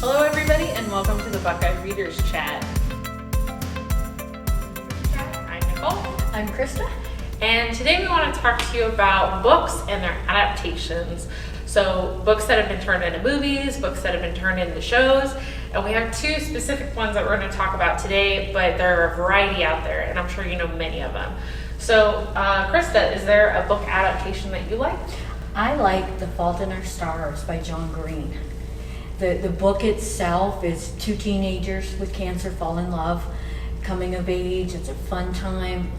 Hello everybody and welcome to the Buckeye Readers Chat. I'm Nicole. I'm Krista. And today we want to talk to you about books and their adaptations. So books that have been turned into movies, books that have been turned into shows. And we have two specific ones that we're going to talk about today, but there are a variety out there and I'm sure you know many of them. So Krista, is there a book adaptation that you like? I like The Fault in Our Stars by John Green. The book itself is two teenagers with cancer fall in love, coming of age. It's a fun time.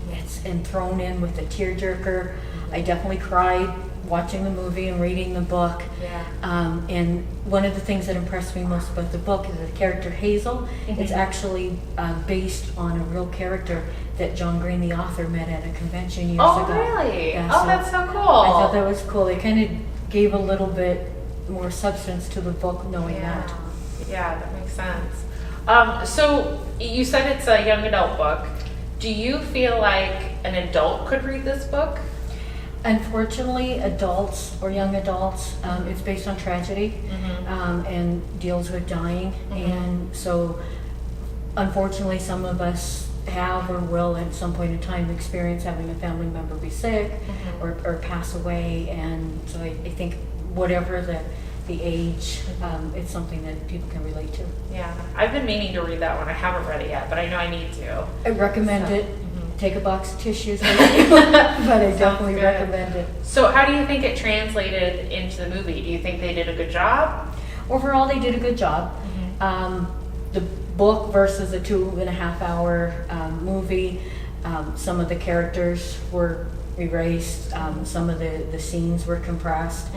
And thrown in with a tearjerker. I definitely cried watching the movie and reading the book. Yeah. And one of the things that impressed me most about the book is the character Hazel. Mm-hmm. It's actually based on a real character that John Green, the author, met at a convention years ago. Oh, really? Yeah, oh, that's so cool. I thought that was cool. It kind of gave a little bit more substance to the book knowing that. Yeah, that makes sense. So you said it's a young adult book. Do you feel like an adult could read this book? Unfortunately, adults or young adults, it's based on tragedy and deals with dying. And so, unfortunately, some of us have or will at some point in time experience having a family member be sick or pass away. And so I think whatever the age, it's something that people can relate to. Yeah, I've been meaning to read that one. I haven't read it yet, but I know I need to. I recommend it. Take a box of tissues with you, but I definitely recommend it. So how do you think it translated into the movie? Do you think they did a good job? Overall, they did a good job. The book versus a 2.5 hour movie, some of the characters were erased, some of the scenes were compressed,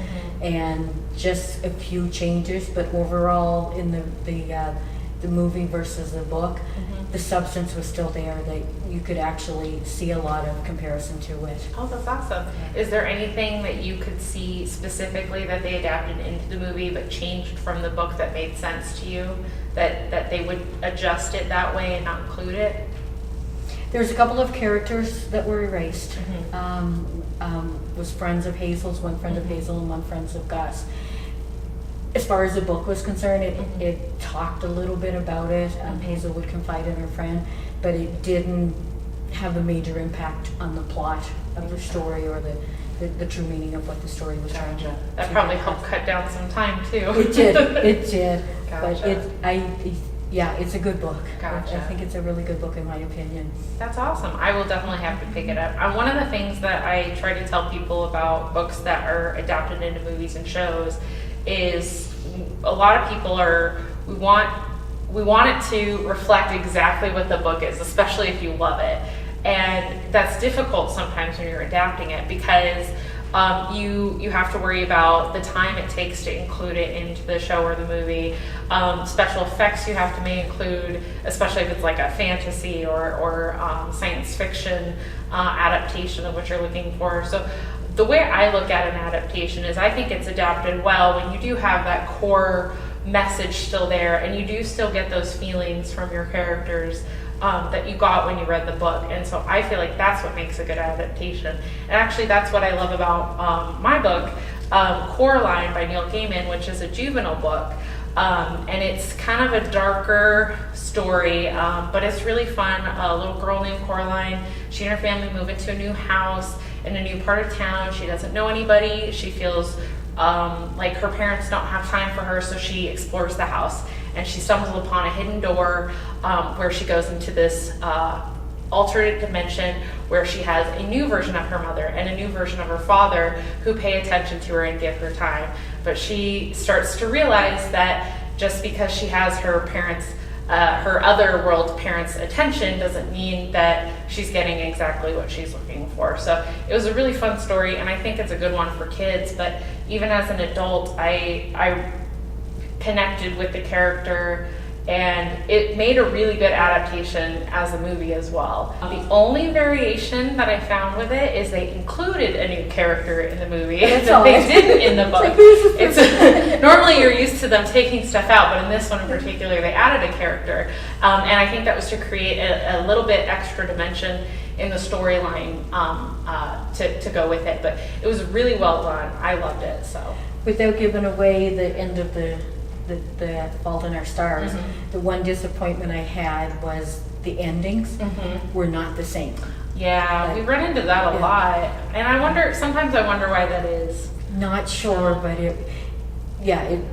and just a few changes, but overall in the movie versus the book, the substance was still there. That you could actually see a lot of comparison to it. Oh, that's awesome. Is there anything that you could see specifically that they adapted into the movie but changed from the book that made sense to you? That they would adjust it that way and not include it? There's a couple of characters that were erased. Was friends of Hazel's, one friend of Hazel and one friend of Gus. As far as the book was concerned, it talked a little bit about it. Hazel would confide in her friend, but it didn't have a major impact on the plot of the story or the true meaning of what the story was trying to. That probably helped cut down some time too. It did. It did. Gotcha. But it's a good book. Gotcha. I think it's a really good book in my opinion. That's awesome. I will definitely have to pick it up. One of the things that I try to tell people about books that are adapted into movies and shows is a lot of people we want it to reflect exactly what the book is, especially if you love it. And that's difficult sometimes when you're adapting it because you have to worry about the time it takes to include it into the show or the movie. Special effects you have to may include, especially if it's like a fantasy or science fiction adaptation of what you're looking for. So the way I look at an adaptation is I think it's adapted well when you do have that core message still there and you do still get those feelings from your characters that you got when you read the book. And so I feel like that's what makes a good adaptation. And actually that's what I love about my book, Coraline by Neil Gaiman, which is a juvenile book. And it's kind of a darker story, but it's really fun. A little girl named Coraline, she and her family move into a new house in a new part of town. She doesn't know anybody. She feels like her parents don't have time for her, so she explores the house. And she stumbles upon a hidden door where she goes into this alternate dimension where she has a new version of her mother and a new version of her father who pay attention to her and give her time. But she starts to realize that just because she has her parents, her other world parents' attention doesn't mean that she's getting exactly what she's looking for. So it was a really fun story, and I think it's a good one for kids. But even as an adult, I connected with the character, and it made a really good adaptation as a movie as well. The only variation that I found with it is they included a new character in the movie that they didn't in the book. Normally you're used to them taking stuff out, but in this one in particular they added a character, and I think that was to create a little bit extra dimension in the storyline to go with it. But it was really well done. I loved it. So without giving away the end of the the Fault in Our Stars, the one disappointment I had was the endings were not the same. Yeah, we run into that a lot. And sometimes I wonder why that is. Not sure, but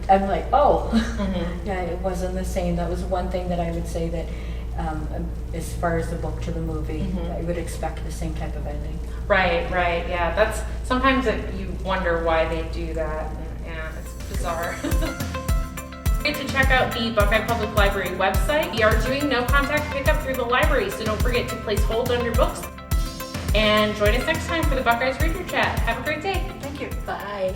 I'm like, oh, yeah, it wasn't the same. That was one thing that I would say that as far as the book to the movie, I would expect the same type of ending. Right, yeah. That's sometimes you wonder why they do that. Yeah, it's bizarre. Get to check out the Buckeye Public Library website. We are doing no contact pickup through the library, so don't forget to place hold on your books. And join us next time for the Buckeyes Reader Chat. Have a great day. Thank you. Bye.